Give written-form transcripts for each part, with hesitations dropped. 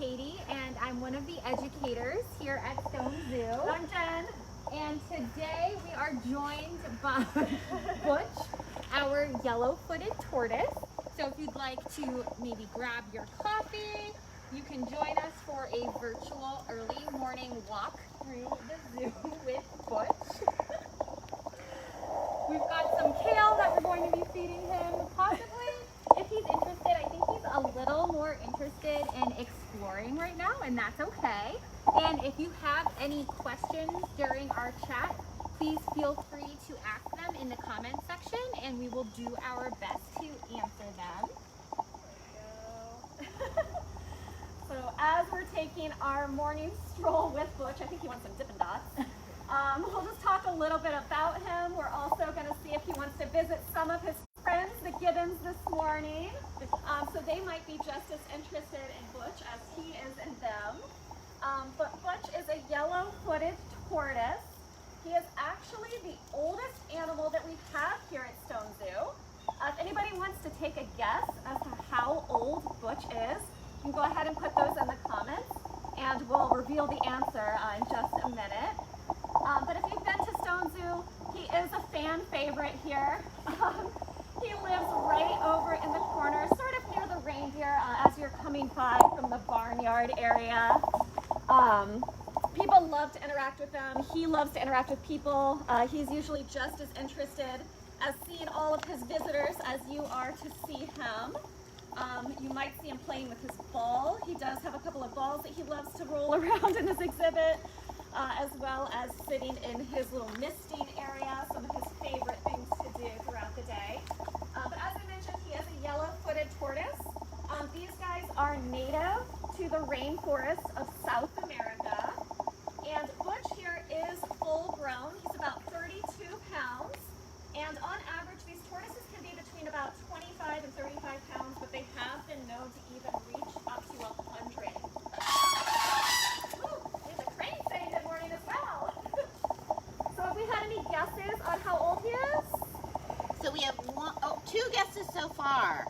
Katie, and I'm one of the educators here at Stone Zoo. I'm Jen. And today we are joined by Butch, our yellow-footed tortoise. So if you'd like to maybe grab your coffee, you can join us for a virtual early morning walk through the zoo with Butch. We've got some kale that we're going to be feeding him, possibly. If he's interested, I think he's a little more interested in exploring right now, and that's okay. And if you have any questions during our chat, please feel free to ask them in the comment section, and we will do our best to answer them. There we go. So as we're taking our morning stroll with Butch, I think he wants some Dippin' Dots. We'll just talk a little bit about him. We're also going to see if he wants to visit some of his friends, the Gibbons, this morning. So they might be just as interested in Butch as he is in them. But Butch is a yellow-footed tortoise. He is actually the oldest animal that we have here at Stone Zoo. If anybody wants to take a guess as to how old Butch is, you can go ahead and put those in the comments, and we'll reveal the answer in just a minute. But if you've been to Stone Zoo, he is a fan favorite here. He lives right over in the corner, sort of near the reindeer as you're coming by from the barnyard area. People love to interact with them. He loves to interact with people. He's usually just as interested as seeing all of his visitors as you are to see him. You might see him playing with his ball. He does have a couple of balls that he loves to roll around in his exhibit, as well as sitting in his little misting area, some of his favorite things to do throughout the day. But as I mentioned, he is a yellow-footed tortoise. These guys are native to the rainforests of South America. And Butch here is full grown. He's about 32 pounds. And on average, these tortoises can be between about 25 and 35 pounds, but they have been known to even reach up to 100. Ooh, there's a crane saying good morning as well. So have we had any guesses on how old he is? So we have two guesses so far.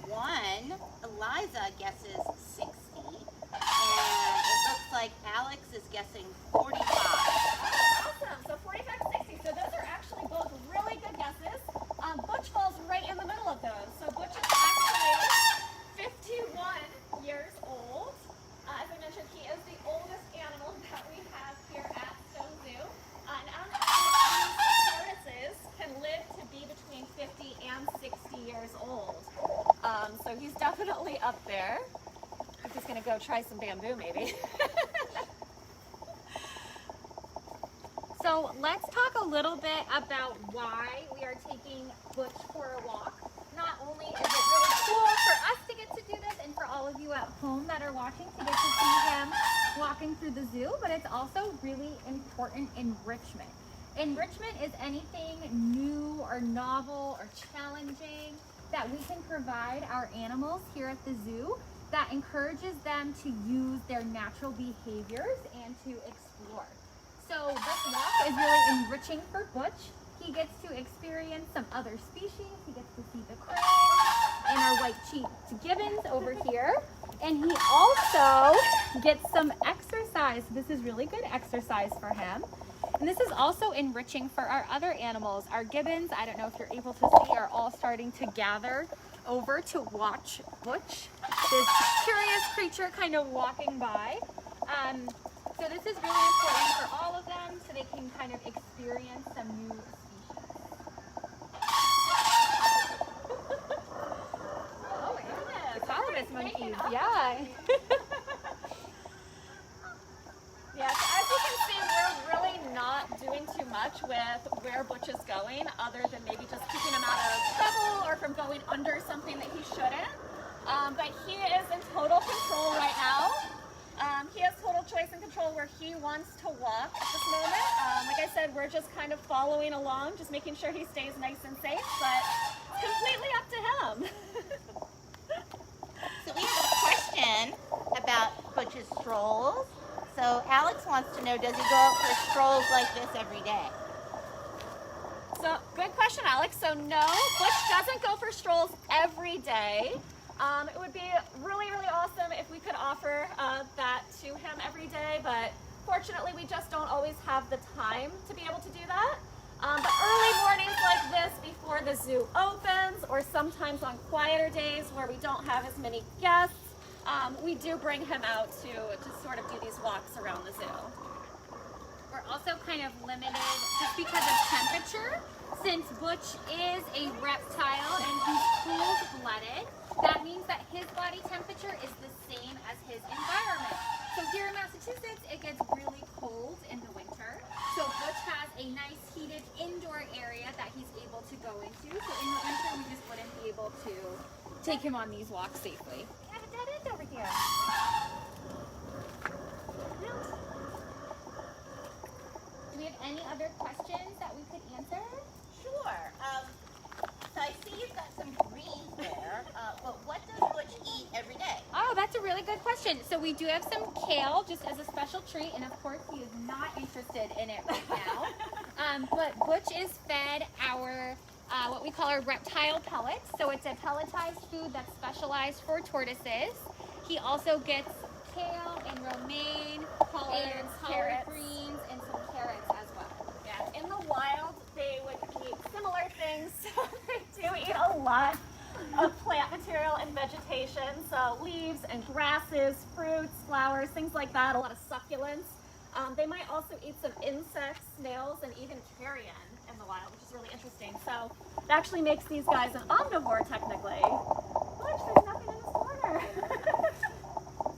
One, Eliza guesses 60, and it looks like Alex is guessing 45. Awesome. So 45 to 60. So those are actually both really good guesses. Butch falls right in the middle of those. So Butch is actually 51 years old. As I mentioned, he is the oldest animal that we have here at Stone Zoo. And on average, these tortoises can live to be between 50 and 60 years old. So he's definitely up there. I'm just going to go try some bamboo maybe. So let's talk a little bit about why we are taking Butch for a walk. Not only is it really cool for us to get to do this and for all of you at home that are watching to get to see him walking through the zoo, but it's also really important enrichment. Enrichment is anything new or novel or challenging that we can provide our animals here at the zoo that encourages them to use their natural behaviors and to explore. So this walk is really enriching for Butch. He gets to experience some other species. He gets to see the crane and our white-cheeked gibbons over here. And he also gets some exercise. This is really good exercise for him. And this is also enriching for our other animals. Our gibbons, I don't know if you're able to see, are all starting to gather over to watch Butch, this curious creature kind of walking by. So this is really important for all of them so they can kind of experience some new species. Oh my goodness. The colobus monkeys, Up. yeah. Yeah, so as you can see, we're really not doing too much with where Butch is going, other than maybe just keeping him out of trouble or from going under something that he shouldn't. But he is in total control right now. He has total choice and control where he wants to walk at this moment. Like I said, we're just kind of following along, just making sure he stays nice and safe, but it's completely up to him. So we have a question about Butch's strolls. So Alex wants to know, does he go out for strolls like this every day? So good question, Alex. So no, Butch doesn't go for strolls every day. It would be really, really awesome if we could offer that to him every day, but fortunately we just don't always have the time to be able to do that. But early mornings like this before the zoo opens, or sometimes on quieter days where we don't have as many guests, we do bring him out to sort of do these walks around the zoo. We're also kind of limited just because of temperature. Since Butch is a reptile and he's cold-blooded, that means that his body temperature is the same as his environment. So here in Massachusetts, it gets really cold in the winter. So Butch has a nice heated indoor area that he's able to go into. So in the winter, we just wouldn't be able to take him on these walks safely. I have a dead end over here. Do we have any other questions that we could answer? Sure. So I see you've got some greens there, but what does Butch eat every day? Oh, that's a really good question. So we do have some kale just as a special treat, and of course he is not interested in it right now. But Butch is fed our what we call our reptile pellets. So it's a pelletized food that's specialized for tortoises. He also gets kale and romaine, collard greens, and some carrots as well. Yeah, in the wild, they would eat similar things. So they do eat a lot of plant material and vegetation. So leaves and grasses, fruits, flowers, things like that, a lot of succulents. They might also eat some insects, snails, and even carrion in the wild, which is really interesting. So it actually makes these guys an omnivore, technically. Butch, there's nothing in this corner.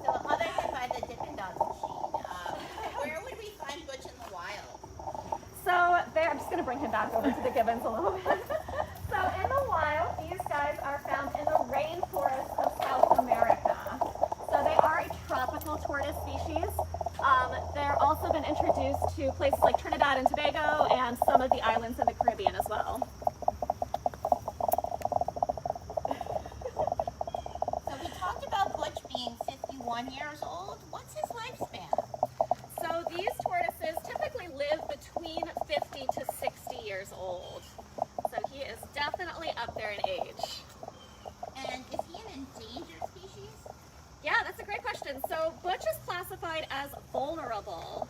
So other than by the Dippin' Dog machine, where would we find Butch in the wild? So there, I'm just going to bring him back over to the gibbons a little bit. So in the wild, these guys are found in the rainforest of South America. So they are a tropical tortoise species. They're also been introduced to places like Trinidad and Tobago and some of the islands in the Caribbean as well. So we talked about Butch being 51 years old. What's his lifespan? So these tortoises typically live between 50 to 60 years old. So he is definitely up there in age. And is he an endangered species? Yeah, that's a great question. So Butch is classified as vulnerable.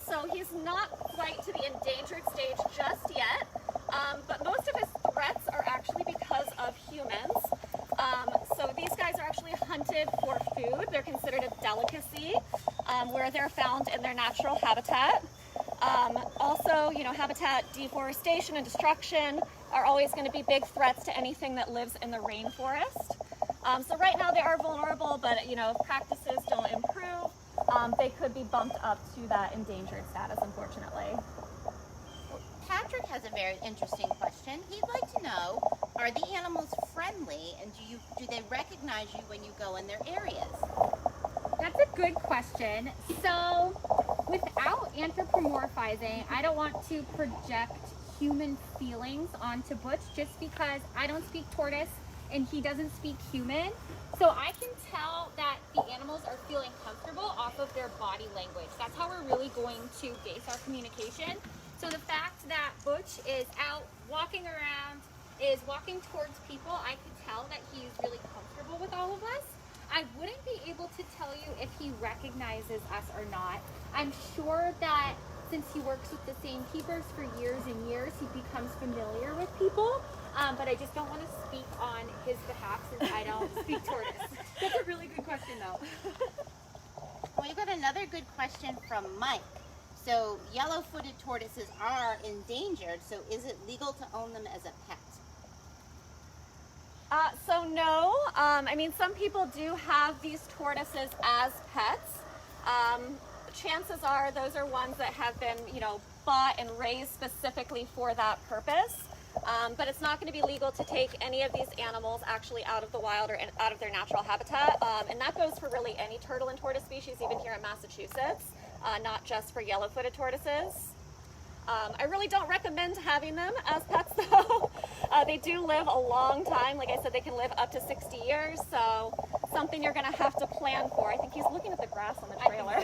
So he's not quite to the endangered stage just yet, but most of his threats are actually because of humans. So these guys are actually hunted for food. They're considered a delicacy where they're found in their natural habitat. Also, habitat deforestation and destruction are always going to be big threats to anything that lives in the rainforest. So right now they are vulnerable, but if practices don't improve, they could be bumped up to that endangered status, unfortunately. Patrick has a very interesting question. He'd like to know, are the animals friendly, and do they recognize you when you go in their areas? That's a good question. So without anthropomorphizing, I don't want to project human feelings onto Butch just because I don't speak tortoise and he doesn't speak human. So I can tell that the animals are feeling comfortable off of their body language. That's how we're really going to base our communication. So the fact that Butch is out walking around, is walking towards people, I could tell that he's really comfortable with all of us. I wouldn't be able to tell you if he recognizes us or not. I'm sure that since he works with the same keepers for years and years, he becomes familiar with people. But I just don't want to speak on his behalf since I don't speak tortoise. That's a really good question, though. We've got another good question from Mike. So yellow-footed tortoises are endangered, so is it legal to own them as a pet? So no, some people do have these tortoises as pets. Chances are those are ones that have been, bought and raised specifically for that purpose. But it's not going to be legal to take any of these animals actually out of the wild or out of their natural habitat. And that goes for really any turtle and tortoise species, even here in Massachusetts, not just for yellow-footed tortoises. I really don't recommend having them as pets, though. They do live a long time. Like I said, they can live up to 60 years, so something you're going to have to plan for. I think he's looking at the grass on the trailer.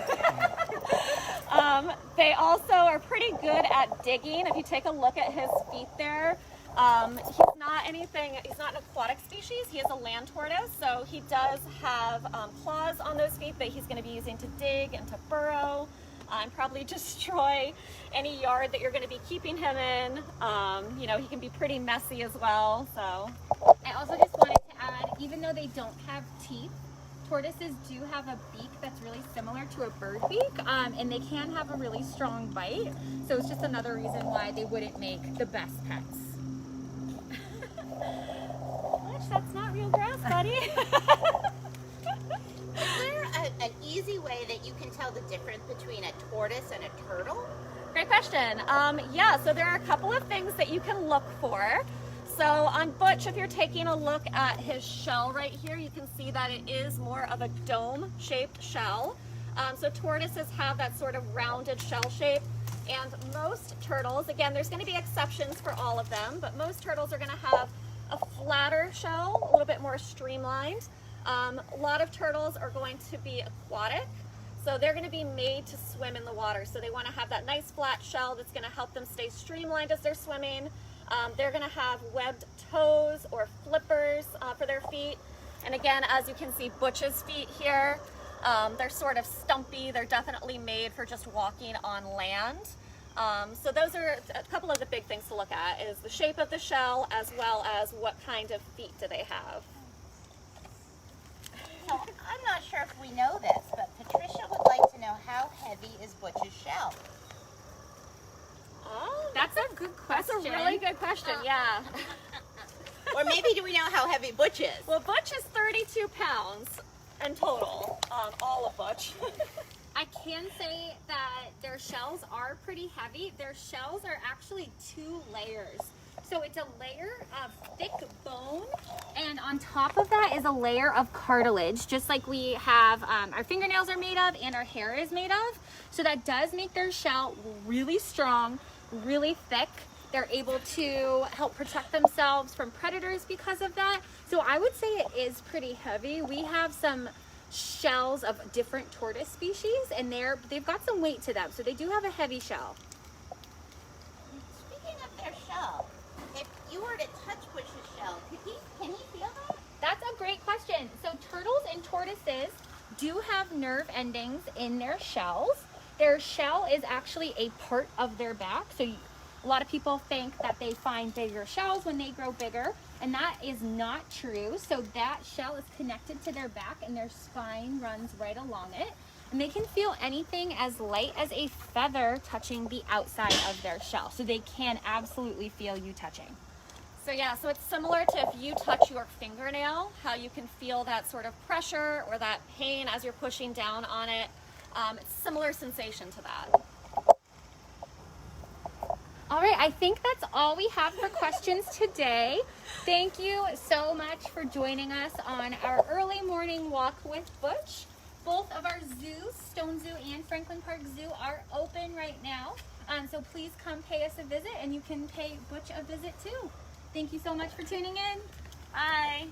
They also are pretty good at digging. If you take a look at his feet there, He's not an aquatic species. He is a land tortoise, so he does have claws on those feet that he's going to be using to dig and to burrow and probably destroy any yard that you're going to be keeping him in. You know, he can be pretty messy as well. So I also just wanted to add, even though they don't have teeth, tortoises do have a beak that's really similar to a bird beak, and they can have a really strong bite. So it's just another reason why they wouldn't make the best pets. Butch, that's not real grass, buddy. Is there an easy way that you can tell the difference between a tortoise and a turtle? Great question. Yeah, so there are a couple of things that you can look for. So on Butch, if you're taking a look at his shell right here, you can see that it is more of a dome-shaped shell. So tortoises have that sort of rounded shell shape, and most turtles, again, there's going to be exceptions for all of them, but most turtles are going to have a flatter shell, a little bit more streamlined. A lot of turtles are going to be aquatic, so they're going to be made to swim in the water. So they want to have that nice flat shell that's going to help them stay streamlined as they're swimming. They're going to have webbed toes or flippers for their feet. And again, as you can see, Butch's feet here, they're sort of stumpy. They're definitely made for just walking on land. So those are a couple of the big things to look at, is the shape of the shell as well as what kind of feet do they have. So I'm not sure if we know this, but Patricia would like to know, how heavy is Butch's shell? Oh, That's a good question. that's a really good question, yeah. Or maybe do we know how heavy Butch is? Well, Butch is 32 pounds in total, all of Butch. I can say that their shells are pretty heavy. Their shells are actually 2 layers. So it's a layer of thick bone, and on top of that is a layer of cartilage, just like we have our fingernails are made of and our hair is made of. So that does make their shell really strong, really thick. They're able to help protect themselves from predators because of that. So I would say it is pretty heavy. We have some shells of different tortoise species, and they've got some weight to them. So they do have a heavy shell. Speaking of their shell, if you were to touch Butch's shell, can he feel that? That's a great question. So turtles and tortoises do have nerve endings in their shells. Their shell is actually a part of their back. So a lot of people think that they find bigger shells when they grow bigger, and that is not true. So that shell is connected to their back, and their spine runs right along it. And they can feel anything as light as a feather touching the outside of their shell. So they can absolutely feel you touching. So yeah, so it's similar to if you touch your fingernail, how you can feel that sort of pressure or that pain as you're pushing down on it. It's a similar sensation to that. All right, I think that's all we have for questions today. Thank you so much for joining us on our early morning walk with Butch. Both of our zoos, Stone Zoo and Franklin Park Zoo, are open right now. So please come pay us a visit, and you can pay Butch a visit too. Thank you so much for tuning in. Bye.